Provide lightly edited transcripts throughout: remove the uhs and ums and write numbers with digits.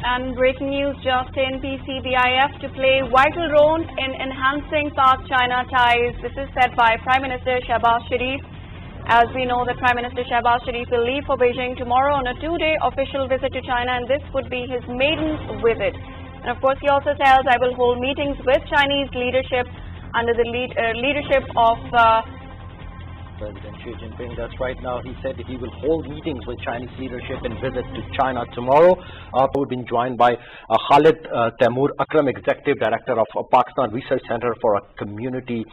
And breaking news just in, PCBIF to play vital role in enhancing Pak-China ties. This is said by Prime Minister Shahbaz Sharif. As we know that Prime Minister Shahbaz Sharif will leave for Beijing tomorrow on a two-day official visit to China, and this would be his maiden visit. And of course, he also tells, I will hold meetings with Chinese leadership under the leadership of President Xi Jinping. That's right. Now he said he will hold meetings with Chinese leadership and visit to China tomorrow. We've been joined by Khalid Taimur Akram, Executive Director of Pakistan Research Center for a Community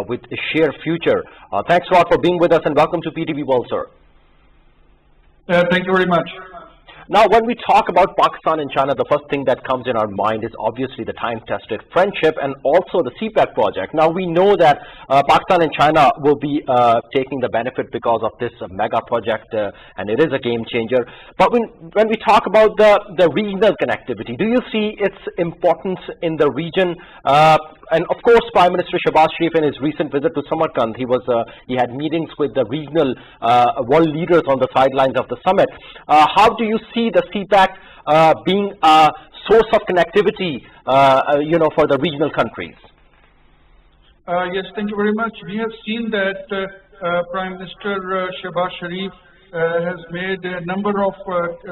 with a Shared Future. Thanks a lot for being with us and welcome to PTV World, sir. Thank you very much. Now, when we talk about Pakistan and China, the first thing that comes in our mind is obviously the time-tested friendship and also the CPEC project. Now, we know that Pakistan and China will be taking the benefit because of this mega project, and it is a game changer. But when we talk about the regional connectivity, do you see its importance in the region? And of course, Prime Minister Shahbaz Sharif in his recent visit to Samarkand, he had meetings with the regional world leaders on the sidelines of the summit. How do you see the CPEC being a source of connectivity, for the regional countries? Yes, thank you very much. We have seen that Prime Minister Shahbaz Sharif has made a number of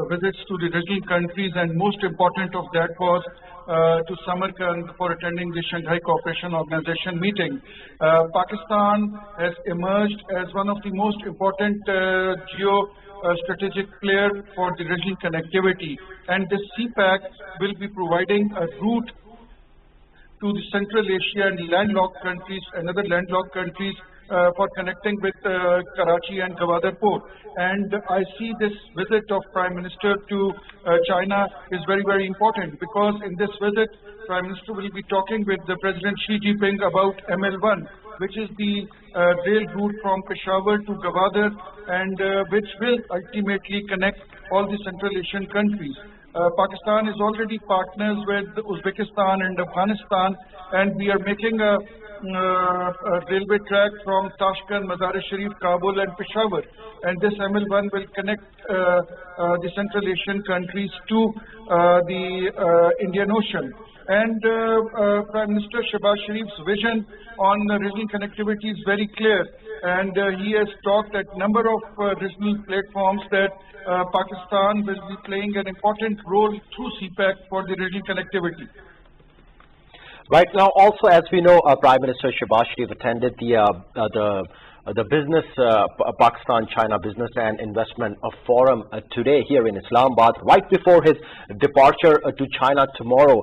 visits to the regional countries, and most important of that was to Samarkand for attending the Shanghai Cooperation Organization meeting. Pakistan has emerged as one of the most important strategic player for the regional connectivity, and this CPEC will be providing a route to the Central Asia and landlocked countries and other landlocked countries for connecting with Karachi and Gwadar Port. And I see this visit of Prime Minister to China is very, very important, because in this visit, Prime Minister will be talking with the President Xi Jinping about ML1, which is the rail route from Peshawar to Gwadar, and which will ultimately connect all the Central Asian countries. Pakistan is already partners with Uzbekistan and Afghanistan, and we are making a railway track from Tashkent, Mazar-e-Sharif, Kabul and Peshawar, and this ML1 will connect the Central Asian countries to the Indian Ocean. And Prime Minister Shahbaz Sharif's vision on regional connectivity is very clear, and he has talked at number of regional platforms that Pakistan will be playing an important role through CPEC for the regional connectivity. Right now, also as we know, Prime Minister Shahbaz Sharif attended the business Pakistan-China Business and Investment Forum today here in Islamabad, right before his departure to China tomorrow.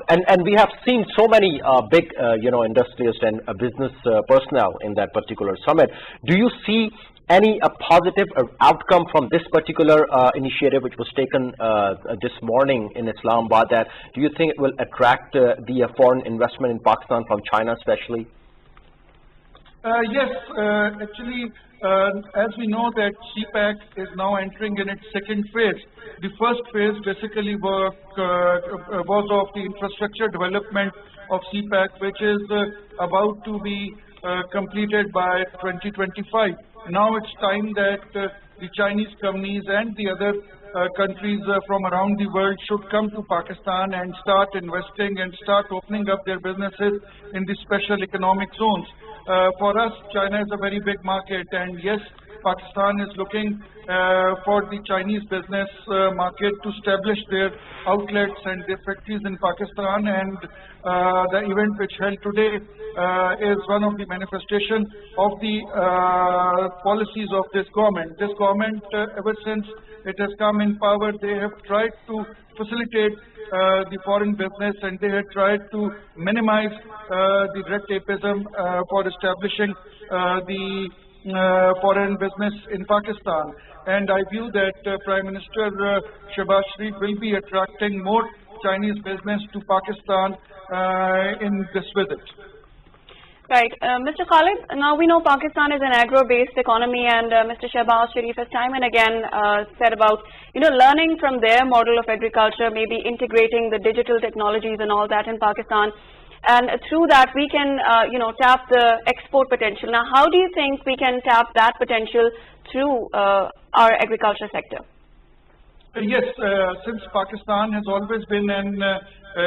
And we have seen so many big, industrialists and business personnel in that particular summit. Do you see any positive outcome from this particular initiative which was taken this morning in Islamabad? That do you think it will attract the foreign investment in Pakistan from China especially? Yes, actually, as we know that CPEC is now entering in its second phase. The first phase basically was of the infrastructure development of CPEC, which is about to be completed by 2025. Now it's time that the Chinese companies and the other countries from around the world should come to Pakistan and start investing and start opening up their businesses in the special economic zones. For us, China is a very big market, and yes, Pakistan is looking for the Chinese business market to establish their outlets and their factories in Pakistan, and the event which held today is one of the manifestation of the policies of this government. This government, ever since it has come in power, they have tried to facilitate the foreign business, and they have tried to minimize the red tapeism for establishing the foreign business in Pakistan. And I view that Prime Minister Shahbaz Sharif will be attracting more Chinese business to Pakistan in this visit. Right. Mr. Khalid, now we know Pakistan is an agro-based economy, and Mr. Shahbaz Sharif has time and again said about, learning from their model of agriculture, maybe integrating the digital technologies and all that in Pakistan. And through that, we can, tap the export potential. Now, how do you think we can tap that potential through our agriculture sector? Yes, since Pakistan has always been an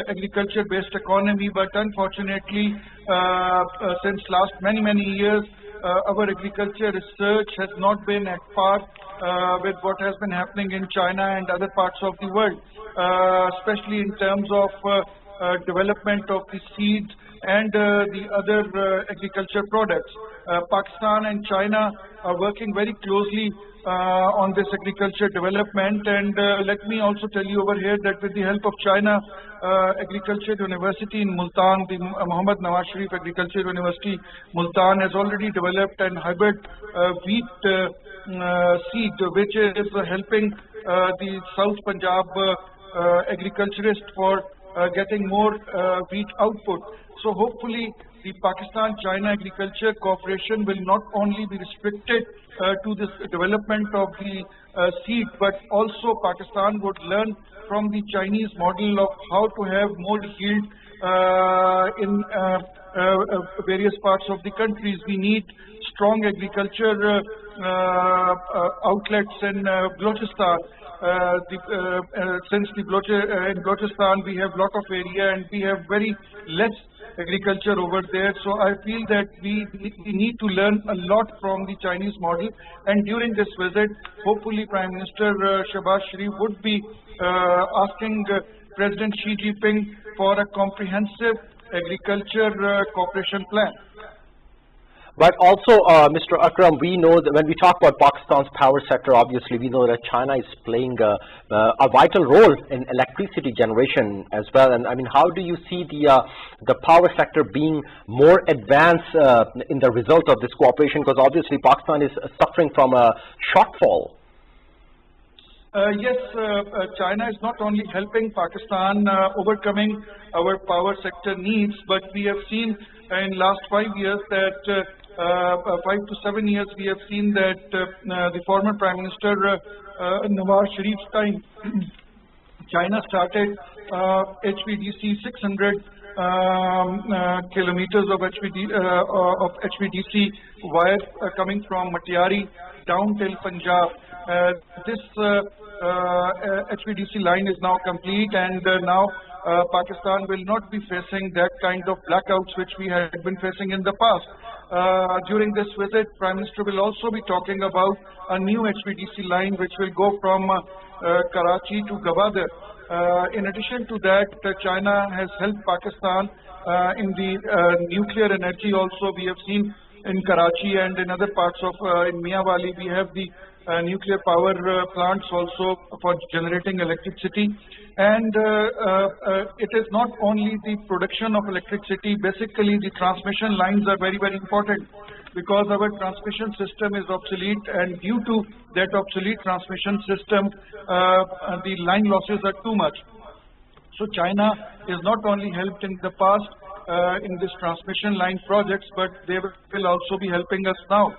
agriculture-based economy, but unfortunately, since last many years, our agriculture research has not been at par with what has been happening in China and other parts of the world, especially in terms of development of the seeds and the other agriculture products. Pakistan and China are working very closely on this agriculture development, and let me also tell you over here that with the help of China Agriculture University in Multan, the Muhammad Nawaz Sharif Agriculture University Multan has already developed an hybrid wheat seed which is helping the South Punjab agriculturists for getting more wheat output. So hopefully the Pakistan-China agriculture cooperation will not only be restricted to this development of the seed, but also Pakistan would learn from the Chinese model of how to have more yield in various parts of the countries. We need strong agriculture outlets in Balochistan. Since in Balochistan we have lot of area and we have very less agriculture over there, so I feel that we need to learn a lot from the Chinese model. And during this visit, hopefully Prime Minister Shahbaz Sharif would be asking President Xi Jinping for a comprehensive agriculture cooperation plan. But also, Mr. Akram, we know that when we talk about Pakistan's power sector, obviously we know that China is playing a vital role in electricity generation as well. And I mean, how do you see the power sector being more advanced in the result of this cooperation? Because obviously Pakistan is suffering from a shortfall. Yes, China is not only helping Pakistan overcoming our power sector needs, but we have seen in last 5 years that 5 to 7 years we have seen that the former Prime Minister Nawaz Sharif's time, China started HVDC 600 kilometers of HVDC wire coming from Matiari down till Punjab. This HVDC line is now complete, and now Pakistan will not be facing that kind of blackouts which we had been facing in the past. During this visit, Prime Minister will also be talking about a new HVDC line which will go from Karachi to Gwadar. In addition to that, China has helped Pakistan in the nuclear energy also. We have seen in Karachi and in other parts of in Miawali, we have the nuclear power plants also for generating electricity. And it is not only the production of electricity, basically the transmission lines are very important, because our transmission system is obsolete, and due to that obsolete transmission system, the line losses are too much. So China is not only helped in the past in this transmission line projects, but they will also be helping us now.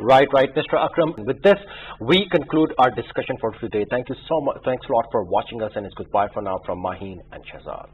Right, Mr. Akram. With this, we conclude our discussion for today. Thank you so much. Thanks a lot for watching us, and it's goodbye for now from Maheen and Shahzad.